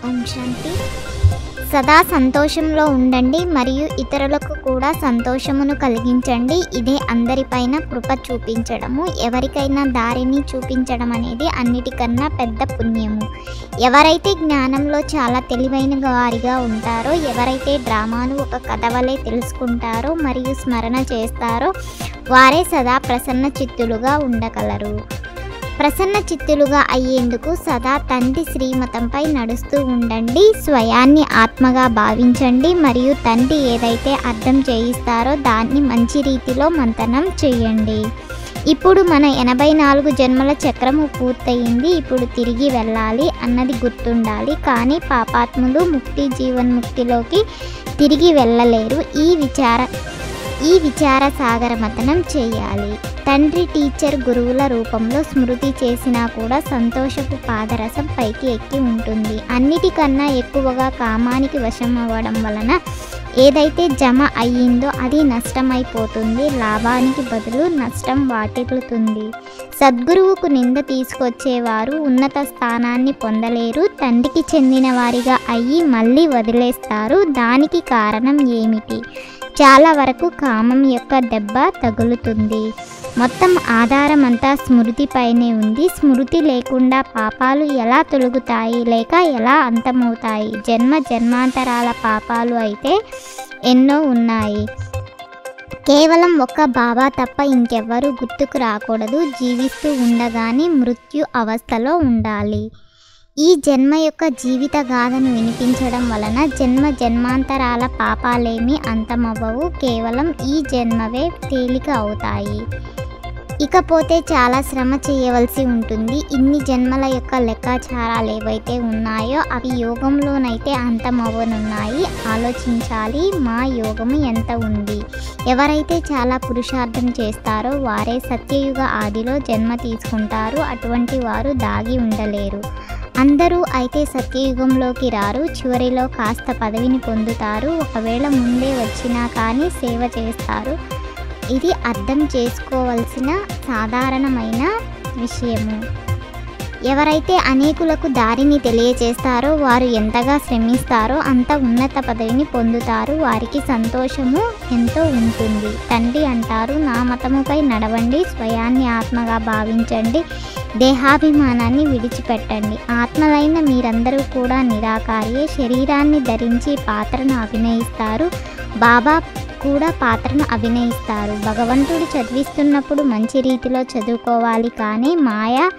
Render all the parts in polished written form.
ఓం శాంతి. సదా సంతోషంలో ఉండండి మరియు ఇతరులకు కూడా సంతోషమును కలిగించండి. ఇదే అందరిపైన కృప చూపించడము, ఎవరికైనా దారిని చూపించడం అనేది అన్నిటికన్నా పెద్ద పుణ్యము. ఎవరైతే జ్ఞానంలో చాలా తెలివైన వారిగా ఉంటారో, ఎవరైతే డ్రామాను ఒక కథ వలె తెలుసుకుంటారో మరియు స్మరణ చేస్తారో, వారే సదా ప్రసన్న చిత్తులుగా ఉండగలరు. ప్రసన్న చిత్తులుగా అయ్యేందుకు సదా తండ్రి శ్రీమతంపై నడుస్తూ ఉండండి. స్వయాన్ని ఆత్మగా భావించండి మరియు తండ్రి ఏదైతే అర్థం చేయిస్తారో దాన్ని మంచి రీతిలో మంతనం చేయండి. ఇప్పుడు మన 84 జన్మల చక్రము పూర్తయింది. ఇప్పుడు తిరిగి వెళ్ళాలి అన్నది గుర్తుండాలి. కానీ పాపాత్ములు ముక్తి జీవన్ముక్తిలోకి తిరిగి వెళ్ళలేరు. ఈ విచార సాగర మతనం చేయాలి. తండ్రి టీచర్ గురువుల రూపంలో స్మృతి చేసినా కూడా సంతోషపు పాదరసం పైకి ఎక్కి ఉంటుంది. అన్నిటికన్నా ఎక్కువగా కామానికి వశం అవ్వడం వలన ఏదైతే జమ అయ్యిందో అది నష్టమైపోతుంది. లాభానికి బదులు నష్టం వాటిల్లుతుంది. సద్గురువుకు నింద తీసుకొచ్చేవారు ఉన్నత స్థానాన్ని పొందలేరు. తండ్రికి చెందిన వారిగా అయ్యి మళ్ళీ వదిలేస్తారు. దానికి కారణం ఏమిటి? చాలా వరకు కామం యొక్క దెబ్బ తగులుతుంది. మొత్తం ఆధారం అంతా స్మృతిపైనే ఉంది. స్మృతి లేకుండా పాపాలు ఎలా తొలగుతాయి లేక ఎలా అంతమవుతాయి? జన్మాంతరాల పాపాలు అయితే ఎన్నో ఉన్నాయి. కేవలం ఒక్క బాబా తప్ప ఇంకెవ్వరూ గుర్తుకు రాకూడదు. జీవిస్తూ ఉండగానే మృత్యు అవస్థలో ఉండాలి. ఈ జన్మ యొక్క జీవిత గాథను వినిపించడం వలన జన్మాంతరాల పాపాలేమీ అంతమవ్వవు. కేవలం ఈ జన్మవే తేలిక అవుతాయి. ఇకపోతే చాలా శ్రమ చేయవలసి ఉంటుంది. ఇన్ని జన్మల యొక్క లెక్కాచారాలు ఏవైతే ఉన్నాయో అవి యోగంలోనైతే అంతమవ్వనున్నాయి. ఆలోచించాలి, మా యోగము ఎంత ఉంది. ఎవరైతే చాలా పురుషార్థం చేస్తారో వారే సత్యయుగ ఆదిలో జన్మ తీసుకుంటారు. అటువంటి వారు దాగి ఉండలేరు. అందరూ అయితే సత్యయుగంలోకి రారు. చివరిలో కాస్త పదవిని పొందుతారు. ఒకవేళ ముందే వచ్చినా కానీ సేవ చేస్తారు. ఇది అర్థం చేసుకోవాల్సిన సాధారణమైన విషయము. ఎవరైతే అనేకులకు దారిని తెలియజేస్తారో వారు ఎంతగా శ్రమిస్తారో అంత ఉన్నత పదవిని పొందుతారు. వారికి సంతోషము ఎంతో ఉంటుంది. తండ్రి అంటారు, నా మతముపై నడవండి, స్వయాన్ని ఆత్మగా భావించండి, దేహాభిమానాన్ని విడిచిపెట్టండి. ఆత్మలైన మీరందరూ కూడా నిరాకారియే. శరీరాన్ని ధరించి పాత్రను అభినయిస్తారు. బాబా కూడా పాత్రను అభినయిస్తారు. భగవంతుడు చదివిస్తున్నప్పుడు మంచి రీతిలో చదువుకోవాలి. కానీ మాయా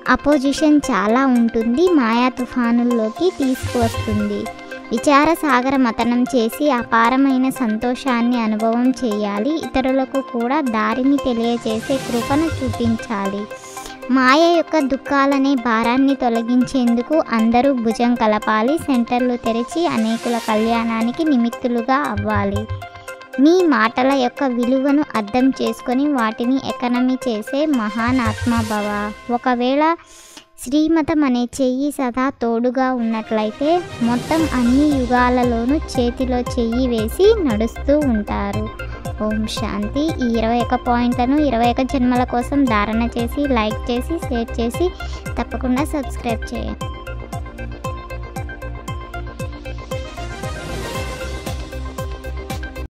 అపోజిషన్ చాలా ఉంటుంది. మాయా తుఫానుల్లోకి తీసుకువస్తుంది. విచార సాగర మతనం చేసి అపారమైన సంతోషాన్ని అనుభవం చేయాలి. ఇతరులకు కూడా దారిని తెలియజేసే కృపను చూపించాలి. మాయ యొక్క దుఃఖాలనే భారాన్ని తొలగించేందుకు అందరూ భుజం కలపాలి. సెంటర్లు తెరిచి అనేకుల కళ్యాణానికి నిమిత్తులుగా అవ్వాలి. మీ మాటల యొక్క విలువను అర్థం చేసుకొని వాటిని ఎకనమీ చేసే మహాన్ ఆత్మభవ. ఒకవేళ శ్రీమతం అనే చెయ్యి సదా తోడుగా ఉన్నట్లయితే మొత్తం అన్ని యుగాలలోనూ చేతిలో చెయ్యి వేసి నడుస్తూ ఉంటారు. ఓం శాంతి. ఈ 21 పాయింట్లను 21 జన్మల కోసం ధారణ చేసి, లైక్ చేసి, షేర్ చేసి తప్పకుండా సబ్స్క్రైబ్ చేయండి.